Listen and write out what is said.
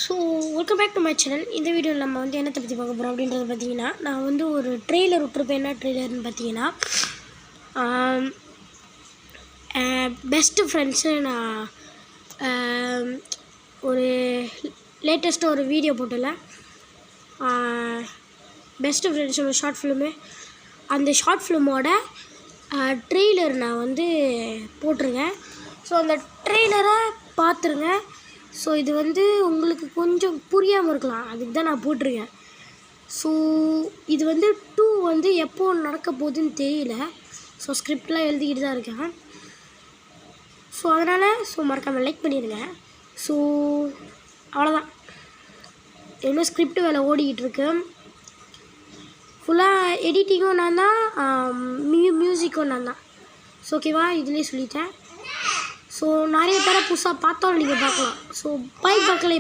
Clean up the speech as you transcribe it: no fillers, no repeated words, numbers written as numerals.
So welcome back to my channel. இந்த வீடியோவில் நம்ம வந்து என்னத்தை பற்றி பார்க்க போகிறோம் அப்படின்றது பார்த்தீங்கன்னா, நான் வந்து ஒரு ட்ரெய்லர் விட்டுருப்பேன். என்ன ட்ரெய்லர்னு பார்த்தீங்கன்னா, பெஸ்ட்டு ஃப்ரெண்ட்ஸு நான் ஒரு லேட்டஸ்ட்டாக ஒரு வீடியோ போட்டல. பெஸ்ட்டு ஃப்ரெண்ட்ஸோட ஷார்ட் ஃபிலிமு, அந்த ஷார்ட் ஃபிலிமோட ட்ரெய்லர் நான் வந்து போட்டிருக்கேன். ஸோ அந்த ட்ரெய்லரை பார்த்துருங்க. ஸோ இது வந்து உங்களுக்கு கொஞ்சம் புரியாமல் இருக்கலாம், அதுக்கு தான் நான் போட்டிருக்கேன். ஸோ இது வந்து 2 வந்து எப்போ நடக்க போகுதுன்னு தெரியல. ஸோ ஸ்கிரிப்ட்லாம் எழுதிக்கிட்டு தான் இருக்கேன். ஸோ அதனால் மறக்காமல் லைக் பண்ணிடுங்க. ஸோ அவ்வளோதான், இன்னும் ஸ்கிரிப்ட் வேலை ஓடிக்கிட்டுருக்கு. ஃபுல்லாக எடிட்டிங்கும் நான் தான், மியூசிக்கும் நான் தான். ஸோ ஓகேவா, இதுலேயே சொல்லிட்டேன். ஸோ நிறைய பேரை புதுசாக பார்த்தாலும் நீங்கள் பார்க்கலாம். ஸோ பை பார்க்கல.